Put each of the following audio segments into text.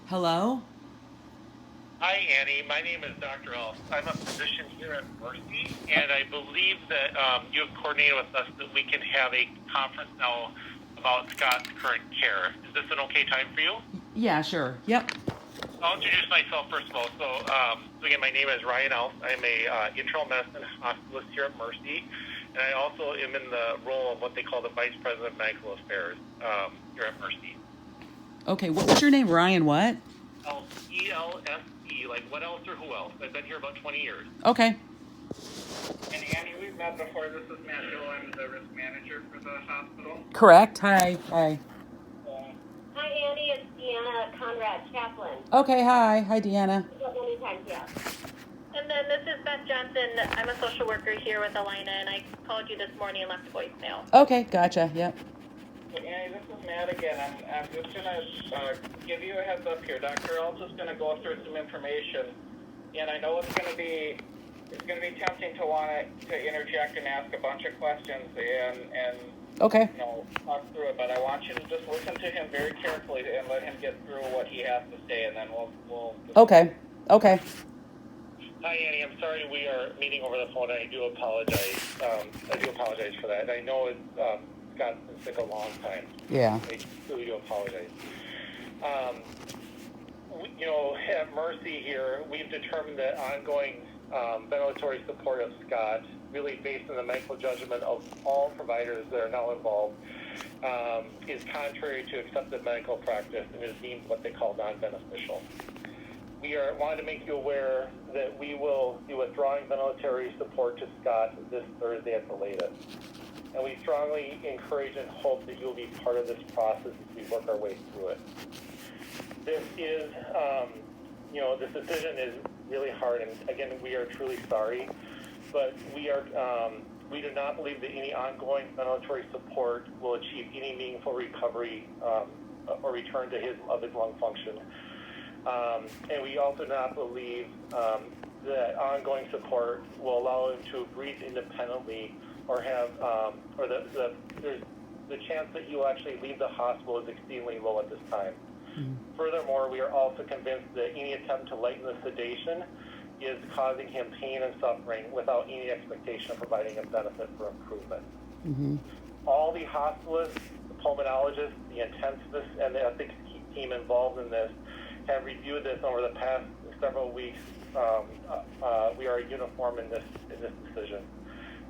Hello? Hi, Annie. My name is Dr. Elf. I'm a physician here at Mercy, and I believe that you have coordinated with us that we can have a conference now about Scott's current care. Is this an okay time for you? Yeah, sure. Yep. I'll introduce myself first of all. So again, my name is Ryan Elf. I'm a internal medicine hospitalist here at Mercy, and I also am in the role of what they call the Vice President of Medical Affairs here at Mercy. Okay, what was your name? Ryan what? Elf, E-L-S-E, like what else or who else? I've been here about 20 years. Okay. And Annie, we've met before. This is Matt Hill. I'm the risk manager for the hospital. Correct. Hi. Hi. Hi, Andy. It's Deanna Conrad Chaplin. Okay, hi. Hi, Deanna. Anytime, yeah. And then this is Beth Johnson. I'm a social worker here with Alina, and I called you this morning and left a voicemail. Okay, gotcha. Yep. Annie, this is Matt again. I'm just going to give you a heads up here. Dr. Elf is going to go through some information, and I know it's going to be tempting to want to interject and ask a bunch of questions and Okay. talk through it, but I want you to just listen to him very carefully and let him get through what he has to say, and then we'll Okay. Okay. Hi, Annie. I'm sorry we are meeting over the phone. I do apologize. For that. I know it's gotten sick a long time. Yeah. I really do apologize. At Mercy here, we've determined that ongoing ventilatory support of Scott, really based on the medical judgment of all providers that are now involved, is contrary to accepted medical practice and is deemed what they call non-beneficial. We wanted to make you aware that we will be withdrawing ventilatory support to Scott this Thursday at the latest. And we strongly encourage and hope that you'll be part of this process as we work our way through it. This is, this decision is really hard, and again, we are truly sorry, but we do not believe that any ongoing ventilatory support will achieve any meaningful recovery or return to his lung function. And we also do not believe that ongoing support will allow him to breathe independently or have, the chance that he will actually leave the hospital is exceedingly low at this time. Mm-hmm. Furthermore, we are also convinced that any attempt to lighten the sedation is causing him pain and suffering without any expectation of providing a benefit for improvement. Mm-hmm. All the hospitalists, the pulmonologists, the intensivists, and the ethics team involved in this have reviewed this over the past several weeks. We are uniform in this decision.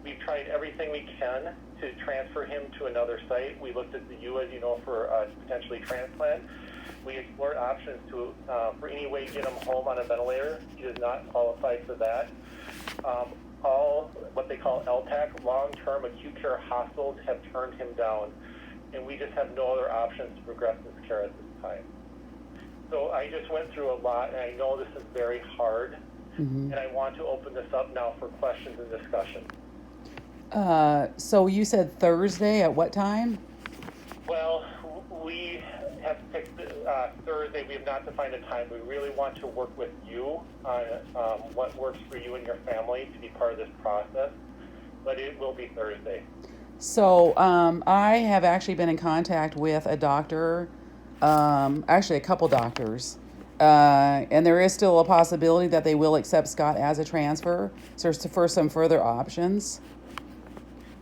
We've tried everything we can to transfer him to another site. We looked at the U, as you know, for potentially transplant. We explored options to, for any way, get him home on a ventilator. He does not qualify for that. All what they call LTAC, long-term acute care hospitals, have turned him down, and we just have no other options to progress this care at this time. So I just went through a lot, and I know this is very hard, and I want to open this up now for questions and discussion. So you said Thursday at what time? Well, we have picked Thursday. We have not defined a time. We really want to work with you on what works for you and your family to be part of this process, but it will be Thursday. So I have actually been in contact with a doctor, actually a couple doctors, and there is still a possibility that they will accept Scott as a transfer. So for some further options.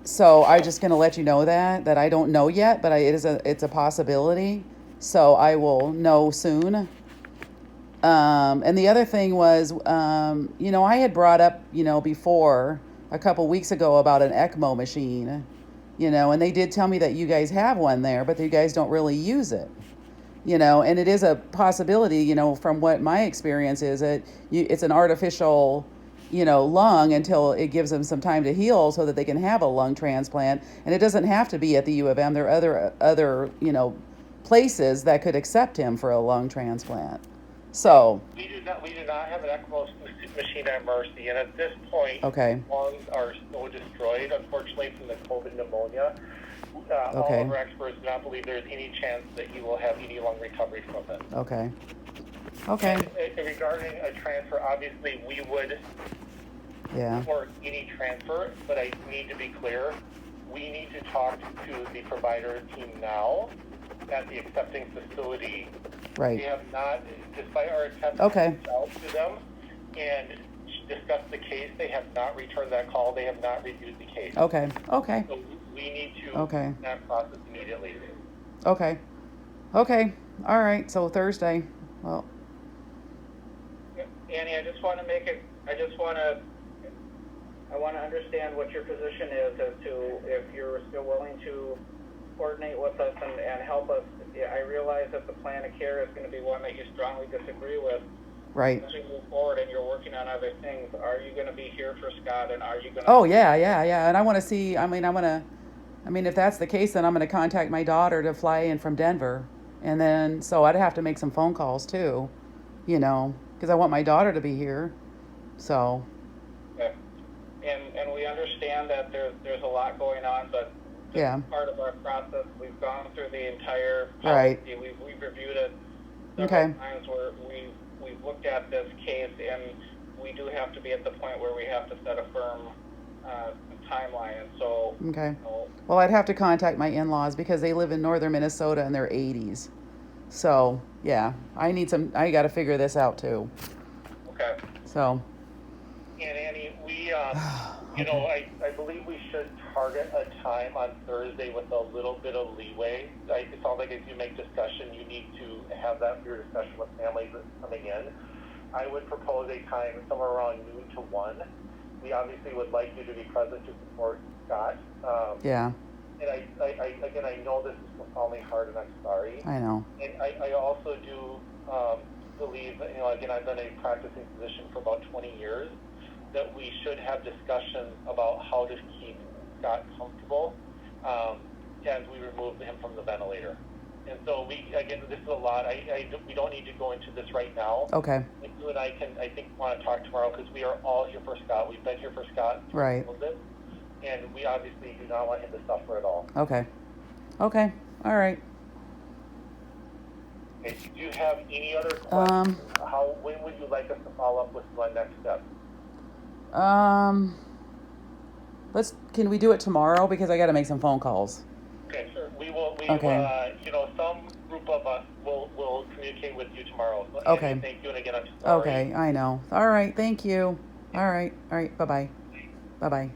So I'm just going to let you know that I don't know yet, but it's a possibility. So I will know soon. And the other thing was, I had brought up, before a couple weeks ago about an ECMO machine, and they did tell me that you guys have one there, but you guys don't really use it, and it is a possibility, from what my experience is, it's an artificial lung until it gives them some time to heal so that they can have a lung transplant. And it doesn't have to be at the U of M. There are other places that could accept him for a lung transplant. So we do not have an ECMO machine at Mercy, and at this point, okay, lungs are so destroyed, unfortunately, from the COVID pneumonia. All of our experts do not believe there's any chance that he will have any lung recovery from it. Okay. And regarding a transfer, obviously we would support any transfer, but I need to be clear. We need to talk to the provider team now at the accepting facility Right. We have not, despite our attempts Okay. to reach out to them and discuss the case, they have not returned that call. They have not reviewed the case. Okay. Okay. So we need to Okay. that process immediately. Okay. Okay. All right. So Thursday. Well, Annie, I just want to make it, I want to understand what your position is as to if you're still willing to coordinate with us and help us. Yeah, I realize that the plan of care is going to be one that you strongly disagree with. right. As we move forward and you're working on other things, are you going to be here for Scott, and are you going to... Oh yeah, yeah, yeah. And I want to see. If that's the case, then I'm going to contact my daughter to fly in from Denver, and then so I'd have to make some phone calls too, because I want my daughter to be here. So Okay. And we understand that there's a lot going on, but this Yeah. is part of our process. We've gone through the entire Right. policy. We've reviewed it several Okay. times where we've looked at this case, and we do have to be at the point where we have to set a firm timeline. And so, okay. you know, Well, I'd have to contact my in-laws because they live in northern Minnesota in their 80s. So yeah, I got to figure this out too. okay. So And Annie, we, I believe we should target a time on Thursday with a little bit of leeway. It sounds like as you make discussion, you need to have that for your discussion with families that's coming in. I would propose a time somewhere around noon to 1. We obviously would like you to be present to support Scott. yeah, And I know this is profoundly hard, and I'm sorry. I know. And I also do believe, again, I've been a practicing physician for about 20 years, that we should have discussions about how to keep Scott comfortable as we remove him from the ventilator. And so this is a lot. We don't need to go into this right now. Okay. And you and I want to talk tomorrow because we are all here for Scott. We've been here for Scott Right. a little bit, and we obviously do not want him to suffer at all. Okay. Okay. All right. Okay, do you have any other questions? Um, When would you like us to follow up with you on next steps? Can we do it tomorrow? Because I got to make some phone calls. Okay, sure. We will, Okay. some group of us will communicate with you tomorrow. So, Okay. Andy, thank you, and again, I'm sorry. Okay, I know. All right, thank you. All right. Bye-bye. Bye-bye.